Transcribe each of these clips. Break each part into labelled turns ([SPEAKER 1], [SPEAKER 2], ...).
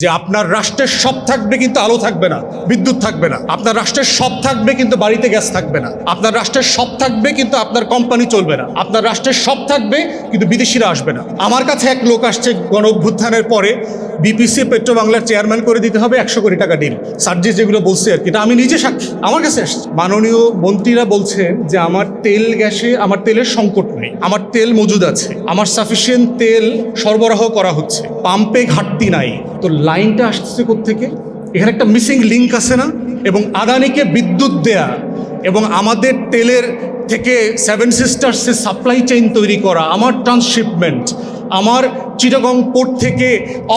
[SPEAKER 1] যে আপনার রাষ্ট্রের সব থাকবে কিন্তু আলো থাকবে না, বিদ্যুৎ থাকবে না। আপনার রাষ্ট্রের সব থাকবে কিন্তু বাড়িতে গ্যাস থাকবে না। আপনার রাষ্ট্রের সব থাকবে কিন্তু আপনার কোম্পানি চলবে না। আপনার রাষ্ট্রের সব থাকবে কিন্তু বিদেশিরা আসবে না। আমার কাছে এক লোক আসছে গণ অভ্যুত্থানের পরে, বিপিসি পেট্রো বাংলার চেয়ারম্যান করে দিতে হবে 100 কোটি টাকা ডিল। সার্জি যেগুলো বলছে আর কি, এটা আমি নিজে সাক্ষী। আমার কাছে আসছে মাননীয় মন্ত্রীরা বলছেন যে আমার তেল গ্যাসে, আমার তেলের সংকট নেই, আমার তেল মজুদ আছে, আমার সাফিসিয়েন্ট তেল সরবরাহ করা হচ্ছে, পাম্পে ঘাটতি নাই। তো লাইনটা আসছে কোত্থেকে? এখানে একটা মিসিং লিঙ্ক আছে না? এবং আদানিকে বিদ্যুৎ দেয়া এবং আমাদের তেলের থেকে সেভেন সিস্টার্সের সাপ্লাই চেইন তৈরি করা, আমার ট্রান্সশিপমেন্ট, আমার চিটাগং পোর্ট থেকে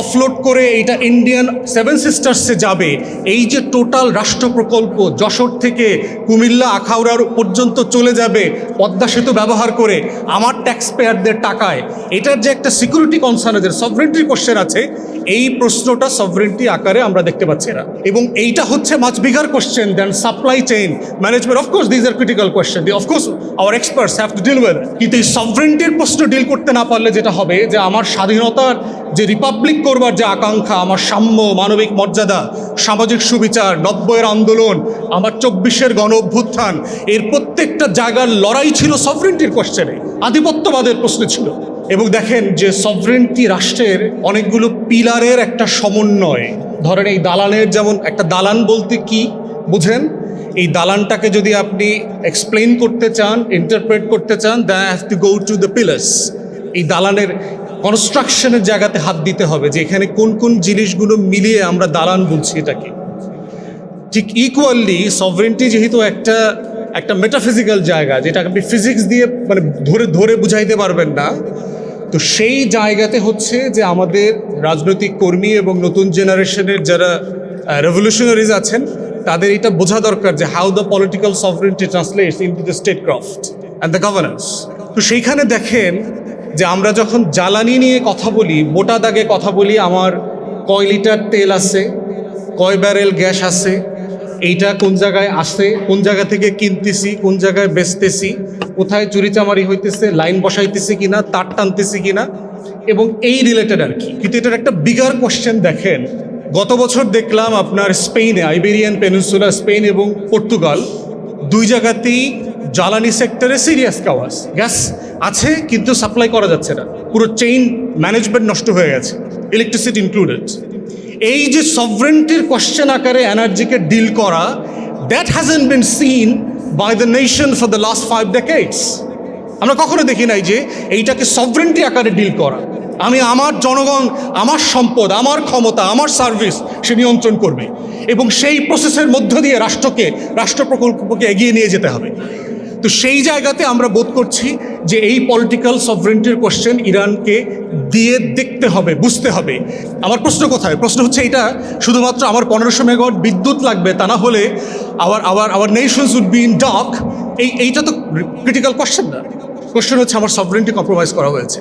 [SPEAKER 1] অফলোড করে এইটা ইন্ডিয়ান সেভেন সিস্টার্সে যাবে, এই যে টোটাল রাষ্ট্র প্রকল্প যশোর থেকে কুমিল্লা আখাউড়ার পর্যন্ত চলে যাবে পদ্মা সেতু ব্যবহার করে আমার ট্যাক্স পেয়ারদের টাকায়, এটার যে একটা সিকিউরিটি কনসার্ন আছে, সভরেন্টি কোশ্চেন আছে, এই প্রশ্নটা সভরেন্টি আকারে আমরা দেখতে পাচ্ছি না। এবং এইটা হচ্ছে much bigger question than supply chain management. Of course these are critical question, of course our experts have to deal with. কিন্তু এই সভরেন্টির প্রশ্ন ডিল করতে না পারলে যেটা হবে যে আমার স্বাধীনতার যে রিপাবলিক করবার যে আকাঙ্ক্ষা, আমার সাম্য, মানবিক মর্যাদা, সামাজিক সুবিচার, 90-এর আন্দোলন, আমার 24-এর গণ অভ্যুত্থান, এর প্রত্যেকটা জায়গার লড়াই ছিল সভরেন্টির কোশ্চেনে, আধিপত্যবাদের প্রশ্ন ছিল। এবং দেখেন যে সভরেন্টি রাষ্ট্রের অনেকগুলো পিলারের একটা সমন্বয়। ধরেন এই দালানের, যেমন একটা দালান বলতে কি বুঝেন, এই দালানটাকে যদি আপনি এক্সপ্লেইন করতে চান, ইন্টারপ্রেট করতে চান, that have to go to the pillars. এই দালানের কনস্ট্রাকশনের জায়গাতে হাত দিতে হবে যে এখানে কোন কোন জিনিসগুলো মিলিয়ে আমরা দালান বলছি এটাকে। ঠিক ইকুয়ালি সভরেন্টি যেহেতু একটা মেটাফিজিক্যাল জায়গা, যেটা আপনি ফিজিক্স দিয়ে মানে ধরে বুঝাইতে পারবেন না, তো সেই জায়গাতে হচ্ছে যে আমাদের রাজনৈতিক কর্মী এবং নতুন জেনারেশনের যারা রেভলিউশনারিজ আছেন তাদের এটা বোঝা দরকার যে how the political sovereignty translates into the state craft and the governance. তো সেইখানে দেখেন যে আমরা যখন জ্বালানি নিয়ে কথা বলি, মোটা দাগে কথা বলি, আমার কয় লিটার তেল আছে, কয় ব্যারেল গ্যাস আছে, এইটা কোন জায়গায় আসে, কোন জায়গা থেকে কিনতেছি, কোন জায়গায় বেচতেছি, কোথায় চুরিচামারি হইতেছে, লাইন বসাইতেছি কিনা, তার টানতেছি কিনা, এবং এই রিলেটেড আর কি। কিন্তু এটার একটা বিগার কোশ্চেন দেখেন, গত বছর দেখলাম আপনার স্পেনে, আইবেরিয়ান পেনিনসুলা, স্পেন এবং পর্তুগাল, দুই জায়গাতেই জ্বালানি সেক্টরে সিরিয়াস কাওয়াস, গ্যাস আছে কিন্তু সাপ্লাই করা যাচ্ছে না, পুরো চেইন ম্যানেজমেন্ট নষ্ট হয়ে গেছে, ইলেকট্রিসিটি ইনক্লুডেড। এই যে সভরেন্টির কোশ্চেন আকারে এনার্জিকে ডিল করা, that hasn't been seen by the nation for the last 5 decades। আমরা কখনো দেখি নাই যে এইটাকে সভরেন্টি আকারে ডিল করা। আমি আমার জনগণ, আমার সম্পদ, আমার ক্ষমতা, আমার সার্ভিস সে নিয়ন্ত্রণ করবে, এবং সেই প্রসেসের মধ্য দিয়ে রাষ্ট্র প্রকল্পকে এগিয়ে নিয়ে যেতে হবে। তো সেই জায়গাতে আমরা বোধ করছি যে এই পলিটিক্যাল সভরেন্টির কোশ্চেন ইরানকে দিয়ে দেখতে হবে, বুঝতে হবে। আমার প্রশ্ন কোথায়? প্রশ্ন হচ্ছে এটা শুধুমাত্র আমার 1500 মেগাওয়াট বিদ্যুৎ লাগবে তা না হলে our nations would be in dark, এইটা তো ক্রিটিক্যাল কোশ্চেন না। কোশ্চেন হচ্ছে আমার সভরেন্টি কম্প্রোমাইজ করা হয়েছে।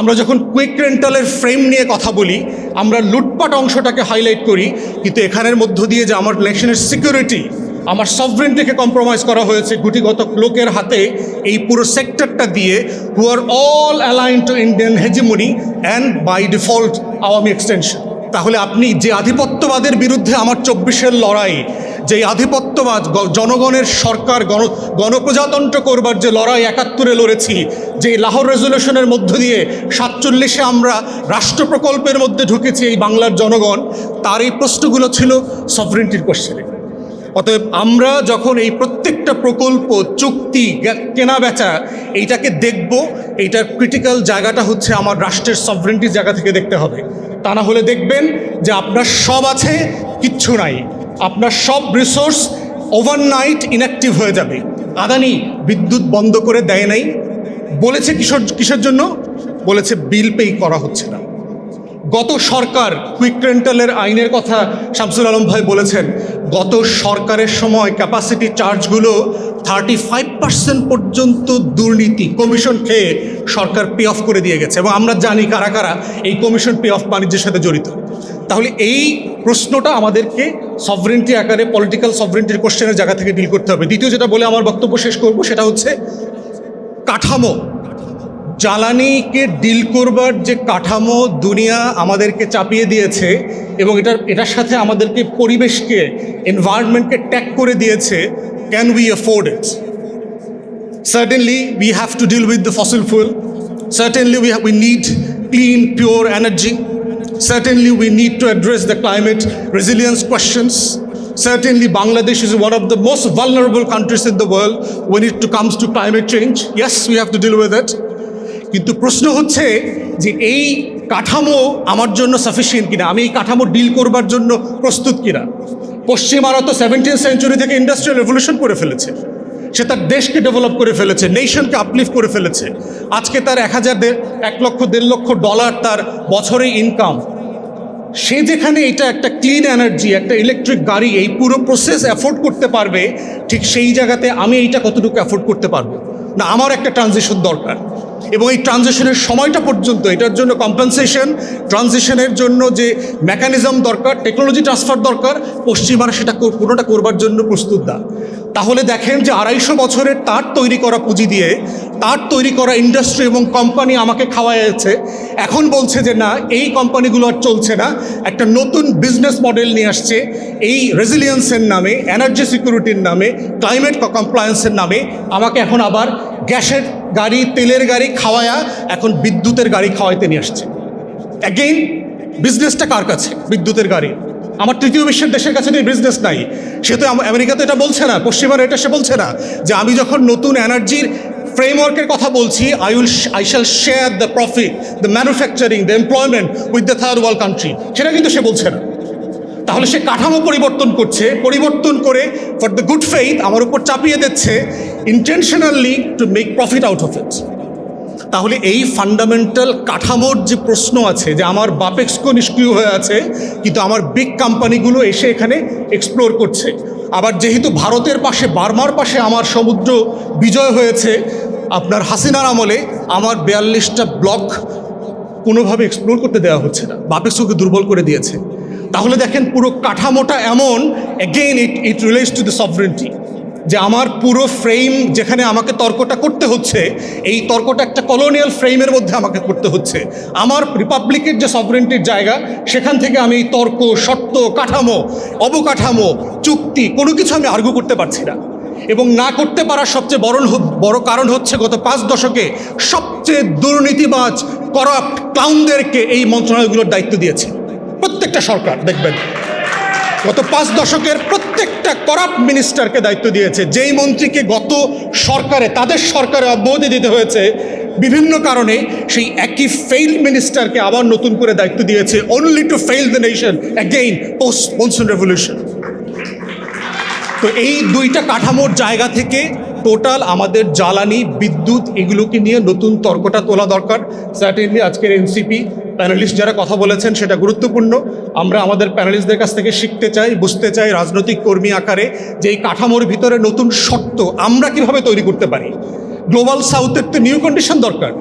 [SPEAKER 1] আমরা যখন কুইক রেন্টালের ফ্রেম নিয়ে কথা বলি, আমরা লুটপাট অংশটাকে হাইলাইট করি, কিন্তু এখানের মধ্য দিয়ে যে আমার নেশনের সিকিউরিটি, আমার সভরেন্টিকে কম্প্রোমাইজ করা হয়েছে গুটিগত লোকের হাতে, এই পুরো সেক্টরটা দিয়ে, who are all align to Indian hegemony and by default Awami extension. তাহলে আপনি যে আধিপত্যবাদের বিরুদ্ধে আমার 24-এর লড়াই, যে আধিপত্যবাদ, জনগণের সরকার, গণপ্রজাতন্ত্র করবার যে লড়াই 71-এ লড়েছি, যে লাহোর রেজলিউশনের মধ্য দিয়ে 47-এ আমরা রাষ্ট্র প্রকল্পের মধ্যে ঢুকেছি এই বাংলার জনগণ, তার এই প্রশ্নগুলো ছিল সভরেন্টির কোশ্চেনে। অতএব আমরা যখন এই প্রত্যেকটা প্রকল্প, চুক্তি, কেনা বেচা এইটাকে দেখব, এইটার ক্রিটিক্যাল জায়গাটা হচ্ছে আমার রাষ্ট্রের সভরেন্টির জায়গা থেকে দেখতে হবে। তা না হলে দেখবেন যে আপনার সব আছে, কিচ্ছু নাই, আপনার সব রিসোর্স ওভারনাইট ইনঅ্যাক্টিভ হয়ে যাবে। আদানি বিদ্যুৎ বন্ধ করে দেয় নাই, বলেছে কিসের জন্য? বলেছে বিল পে করা হচ্ছে না। গত সরকার কুইক রেন্টালের আইনের কথা শামসুল আলম ভাই বলেছেন, গত সরকারের সময় ক্যাপাসিটি চার্জগুলো 35% পর্যন্ত দুর্নীতি, কমিশন খেয়ে সরকার পে অফ করে দিয়ে গেছে, এবং আমরা জানি কারা কারা এই কমিশন পে অফ বাণিজ্যের সাথে জড়িত। তাহলে এই প্রশ্নটা আমাদেরকে সভরেন্টি আকারে, পলিটিক্যাল সভরেন্টির কোশ্চেনের জায়গা থেকে ডিল করতে হবে। দ্বিতীয় যেটা বলে আমার বক্তব্য শেষ করব, সেটা হচ্ছে কাঠামো। জ্বালানিকে ডিল করবার যে কাঠামো দুনিয়া আমাদেরকে চাপিয়ে দিয়েছে এবং এটার সাথে আমাদেরকে পরিবেশকে এনভায়রনমেন্টকে ট্যাগ করে দিয়েছে, can we afford it? Certainly, we have to deal with the fossil fuel. Certainly, we need clean, pure energy. Certainly, we need to address the climate resilience questions. Certainly, Bangladesh is one of the most vulnerable countries in the world when it comes to climate change. Yes, we have to deal with it. কিন্তু প্রশ্ন হচ্ছে যে এই কাঠামো আমার জন্য sufficient কিনা, আমি এই কাঠামো ডিল করবার জন্য প্রস্তুত কিনা। পশ্চিমারা তো 17th সেঞ্চুরি থেকে ইন্ডাস্ট্রিয়াল রেভলিউশন করে ফেলেছে, সে তার দেশকে ডেভেলপ করে ফেলেছে, নেশনকে আপলিফ্ট করে ফেলেছে। আজকে তার 1 লক্ষ 1.5 লক্ষ ডলার তার বছরে ইনকাম। সে যেখানে এটা একটা ক্লিন এনার্জি, একটা ইলেকট্রিক গাড়ি, এই পুরো প্রসেস অ্যাফোর্ড করতে পারবে, ঠিক সেই জায়গাতে আমি এইটা কতটুকু অ্যাফোর্ড করতে পারবো না। আমার একটা ট্রানজিশন দরকার এবং এই ট্রানজিশনের সময়টা পর্যন্ত এটার জন্য কম্পেনসেশন, ট্রানজিশনের জন্য যে মেকানিজম দরকার, টেকনোলজি ট্রান্সফার দরকার, পশ্চিমারা সেটা পুরোটা করবার জন্য প্রস্তুত না। তাহলে দেখেন যে 250 বছরের তার তৈরি করা পুঁজি দিয়ে, তার তৈরি করা ইন্ডাস্ট্রি এবং কোম্পানি আমাকে খাওয়াইছে, এখন বলছে যে না, এই কোম্পানিগুলো আর চলছে না, একটা নতুন বিজনেস মডেল নিয়ে আসছে এই রেজিলিয়েন্সের নামে, এনার্জি সিকিউরিটির নামে, ক্লাইমেট কমপ্লায়েন্সের নামে আমাকে এখন আবার গ্যাসের গাড়ি, তেলের গাড়ি খাওয়ায়া এখন বিদ্যুতের গাড়ি খাওয়াইতে নিয়ে আসছে। অ্যাগেইন বিজনেসটা কার কাছে? বিদ্যুতের গাড়ি। আমার তৃতীয় বিশ্বের দেশের কাছে তো এই বিজনেস নাই। সে তো আমেরিকা তো এটা বলছে না, পশ্চিমারা এটা সে বলছে না যে আমি যখন নতুন এনার্জির ফ্রেমওয়ার্কের কথা বলছি, I shall share the profit, the manufacturing, the employment with the third world country, সেটা কিন্তু সে বলছে না। তাহলে সে কাঠামো পরিবর্তন করছে, পরিবর্তন করে ফর দ্য গুড ফেইথ আমার উপর চাপিয়ে দিচ্ছে intentionally to make profit out of it. তাহলে এই ফান্ডামেন্টাল কাঠামোর যে প্রশ্ন আছে যে আমার বাপেক্সকো নিষ্ক্রিয় হয়ে আছে, কিন্তু আমার বিগ কোম্পানিগুলো এসে এখানে এক্সপ্লোর করছে। আবার যেহেতু ভারতের পাশে, বার্মার পাশে আমার সমুদ্র বিজয় হয়েছে, আপনার হাসিনার আমলে আমার 42টা ব্লক কোনোভাবে এক্সপ্লোর করতে দেওয়া হচ্ছে না, বাপেক্সকোকে দুর্বল করে দিয়েছে। তাহলে দেখেন পুরো কাঠামোটা এমন, again it relates to the sovereignty, যে আমার পুরো ফ্রেম যেখানে আমাকে তর্কটা করতে হচ্ছে, এই তর্কটা একটা কলোনিয়াল ফ্রেমের মধ্যে আমাকে করতে হচ্ছে। আমার রিপাবলিকের যে সভরেন্টির জায়গা, সেখান থেকে আমি এই তর্ক, শর্ত, কাঠামো, অবকাঠামো, চুক্তি কোনো কিছু আমি আর্গু করতে পারছি না। এবং না করতে পারার সবচেয়ে বড় কারণ হচ্ছে গত 5 দশকে সবচেয়ে দুর্নীতিবাজ, করাপ্ট ক্লাউনদেরকে এই মন্ত্রণালয়গুলোর দায়িত্ব দিয়েছে প্রত্যেকটা সরকার। দেখবেন গত 5 দশকের প্রত্যেকটা করাপ্ট মিনিস্টারকে দায়িত্ব দিয়েছে। যেই মন্ত্রীকে গত সরকারে, তাদের সরকারে অব্যাহতি দিতে হয়েছে বিভিন্ন কারণে, সেই একই ফেইল্ড মিনিস্টারকে আবার নতুন করে দায়িত্ব দিয়েছে, only to fail the nation again post monsoon revolution. তো এই দুইটা কাঠামোর জায়গা থেকে টোটাল আমাদের জ্বালানি, বিদ্যুৎ, এগুলোকে নিয়ে নতুন তর্কটা তোলা দরকার। সার্টেনলি আজকের এনসিপি প্যানেলিস্ট যারা কথা বলেছেন সেটা গুরুত্বপূর্ণ। আমরা আমাদের প্যানেলিস্টদের কাছ থেকে শিখতে চাই, বুঝতে চাই রাজনৈতিক কর্মী আকারে যে এই কাঠামোর ভিতরে নতুন শর্ত আমরা কিভাবে তৈরি করতে পারি। গ্লোবাল সাউথের তো নিউ কন্ডিশন দরকার।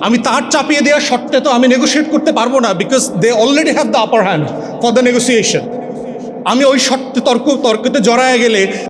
[SPEAKER 1] আমি তার চাপিয়ে দেওয়ার শর্তে তো আমি নেগোশিয়েট করতে পারবো না, because they already have the upper hand for the negotiation. আমি ওই শর্তে তর্কতে জড়ায় গেলে